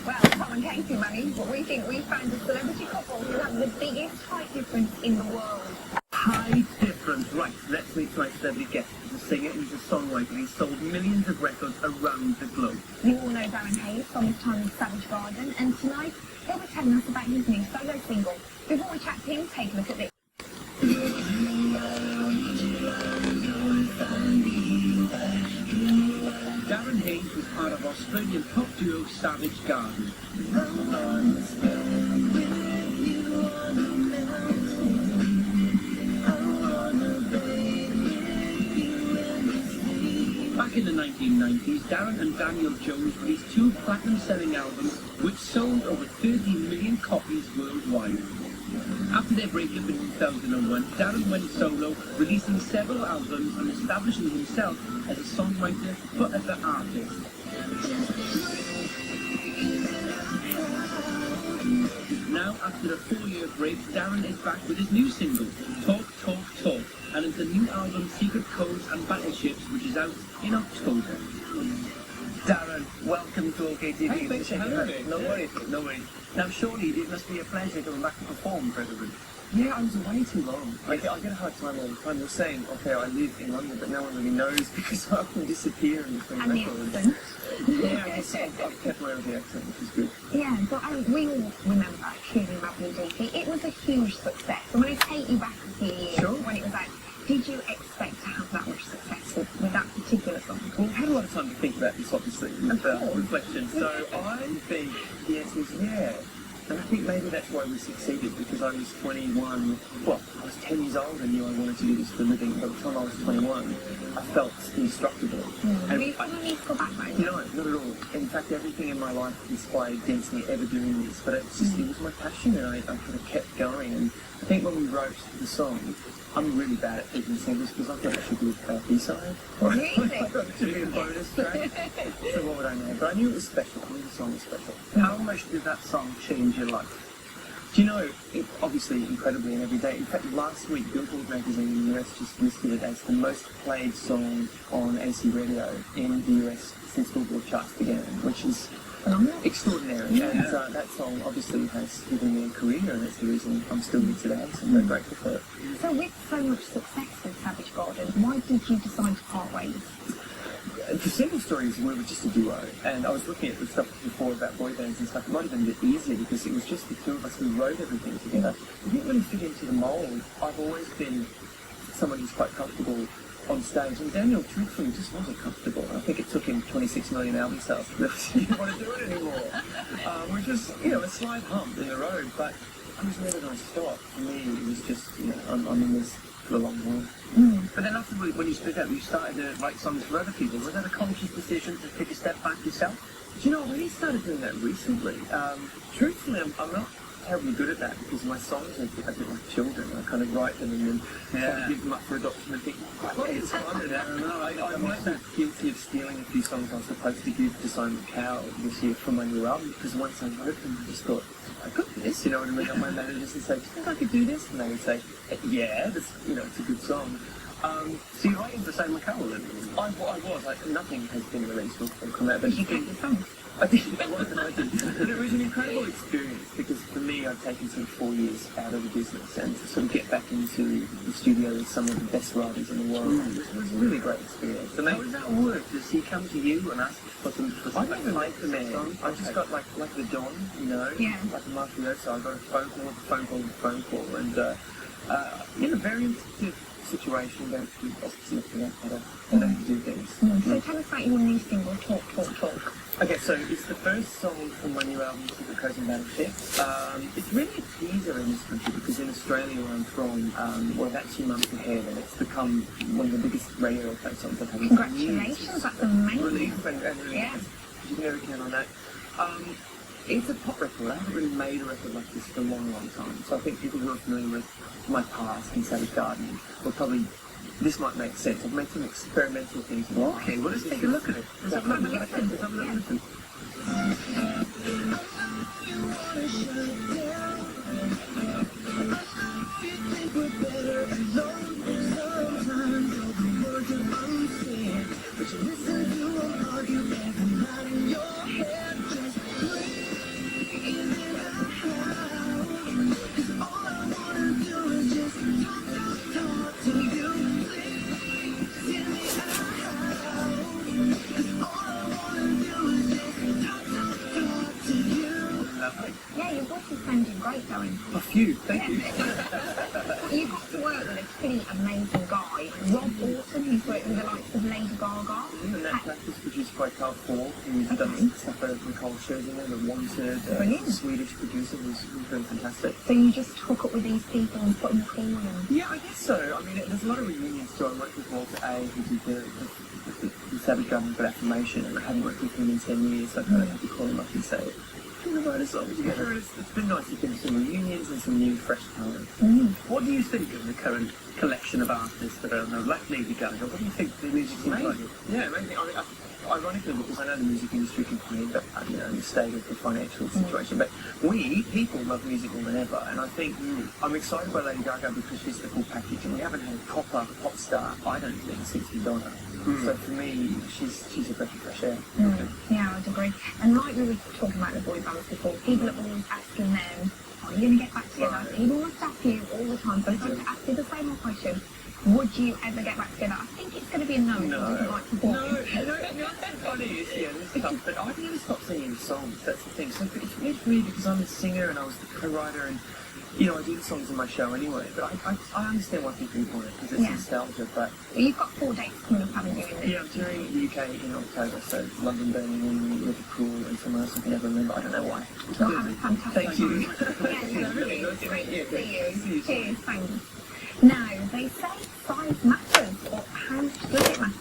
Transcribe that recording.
Well, Tom and Katie, Mummy, what we think we found a celebrity couple who have the biggest height difference in the world. Height difference, right? Let's meet tonight's celebrity guest. He's a singer, he's a songwriter, he's sold millions of records around the globe. You all know Darren Hayes from his time in Savage Garden, and tonight he'll be telling us about his new solo single. Before we chat to him, take a look at this. Darren Hayes was part of Australian pop duo Savage Garden. Back in the 1990s, Darren and Daniel Jones released two platinum-selling albums which sold over 30 million copies worldwide. After their breakup in 2001, Darren went solo, releasing several albums and establishing himself as a songwriter but as an artist. Now, after a 4-year break, Darren is back with his new single, Talk, Talk, Talk, and it's a new album, Secret Codes and Battleships, which is out in October. Darren, welcome to OKTV. Hey, thanks for having me. No worries, no worries. Now, surely it must be a pleasure coming back to perform for everybody. Yeah, I was away too long. I get a hard time all the time. You're saying, okay, I live in London, but no one really knows because I often disappear in between And the records. accent. Yeah, I've kept my own the accent, which is good. Yeah, but we all remember Truly Lovely DP. It was a huge success. So when I take you back a few years, Sure. when it was out, did you expect to have that much success with that particular song? Well, I've had a lot of time to think about this, obviously, with course. reflection. So I think the answer is yeah. And I think maybe that's why we succeeded, because I was 21, well, I was 10 years old and knew I wanted to do this for a living. By the time I was 21, I felt indestructible. Were you feeling need to go back though? No, not at all. In fact, everything in my life inspired against me ever doing this. But it's just, it was my passion, and I kind of kept going. And I think when we wrote the song, I'm really bad at picking singles because I thought it should be a B-side. Really? I thought it should be a bonus track. So what would I know? But I knew it was special. I knew the song was special. How much did that song change your life? Do you know, it, obviously incredibly and every day. In fact, last week, Billboard magazine in the US just listed it as the most played song on AC radio in the US since Billboard charts began, which is extraordinary. Yeah. And that song obviously has given me a career, and it's the reason I'm still here today, so I'm very grateful for it. So with so much success with Savage Garden, why did you decide to part ways? The simple story is we were just a duo, and I was looking at the stuff before about boy bands and stuff. It might have been a bit easier because it was just the two of us who wrote everything together. It didn't really fit into the mould. I've always been someone who's quite comfortable on stage, and Daniel truthfully just wasn't comfortable. I think it took him 26 million album sales to he didn't want to do it anymore. Which was, a slight hump in the road, but it was never going to stop. For me, it was just, I'm in this for the long haul. But then afterwards, when you split up, you started to write songs for other people. Was that a conscious decision to take a step back yourself? Do you know, I really started doing that recently. Truthfully, I'm not terribly good at that because my songs are a bit like children. I kind of write them and then try to give them up for adoption and think, what is fun? I don't know. I'm also guilty of stealing a few songs I was supposed to give to Simon Cowell this year for my new album, because once I wrote them, I just thought, I could do this, you know what I mean? My managers would say, do you think I could do this? And they would say, yeah, that's, it's a good song. So you're writing for Simon Cowell then? I was. Nothing has been released or come out. But Did you take the song? I did. But it was an incredible experience because for me, I've taken sort of 4 years out of the business, and to sort of get back into the studio with some of the best writers in the world it was a really great experience. So how does that work? Does he come to you and ask for some I never made the man. I just got like the Don, Yeah. like a mafioso. I got a phone call, and in a very intuitive situation, going through obviously for that better. I know how to do things. So tell us about your new single, Talk, Talk, Talk. Okay, so it's the first song from my new album, Secret Codes and Battleships. It's really a teaser in this country because in Australia, where I'm from, we're about 2 months ahead, and it's become one of the biggest radio play songs I've had in years. Congratulations, that's amazing. Relief and Yeah. you can never count on that. It's a pop record. I haven't really made a record like this for a long, long time. So I think people who are familiar with my past in Savage Garden will probably, this might make sense. I've made some experimental things. Okay, well let's take a look at it. Let's have a look at it. Let's have a look at it. But you listen to them argue every night in your head. Just actually sounded great, Darren. A few, thank you. You got to work with a pretty amazing guy, Rob Orton, who's worked with the likes of Lady Gaga. And that was produced by Carl Ford, who's done stuff for Nicole Scherzinger, The Wanted, Brilliant. Swedish producer, who's really fantastic. So you just hook up with these people and put them cool and... Yeah, I guess so. I mean, there's a lot of reunions too. I worked with Walter A, who did the Savage Garden for Affirmation, and I hadn't worked with him in 10 years, so I kind of had to call him up and say, "Do you want to write a song together?" And it's been nice to get some reunions and some new, fresh talent. What do you think of the current collection of artists that are on like Lady Gaga? What do you think the music seems like? Yeah, maybe. Ironically, because I know the music industry can play the state of the financial situation, but people love music more than ever, and I think I'm excited by Lady Gaga because she's the full package, and we haven't had a proper pop star, I don't think, since Madonna. So for me, she's a breath of fresh air. Yeah, I'd agree. And like we were talking about the boy bands before, people are always asking them, are you going to get back together? Right. People must ask you all the time, so I'm going to ask you the same question. Would you ever get back together? I think it's going to be a no. No. Doesn't like the boy. That's funny. Yeah, this stuff, but I've never stopped singing songs. That's the thing. So it's weird for me because I'm a singer and I was the co-writer, and I do the songs in my show anyway. But I understand why people want it because it's nostalgia. But You've got 4 dates coming up, haven't you? yeah, I'm touring the UK in October, so London, Birmingham, Liverpool, and somewhere else I can never remember. I don't know why. You'll have a fantastic Thank you. Yeah, Really it's nice. great Yeah, to see great. you. Cheers, thanks. Now, they say size matters, or how much does it matter?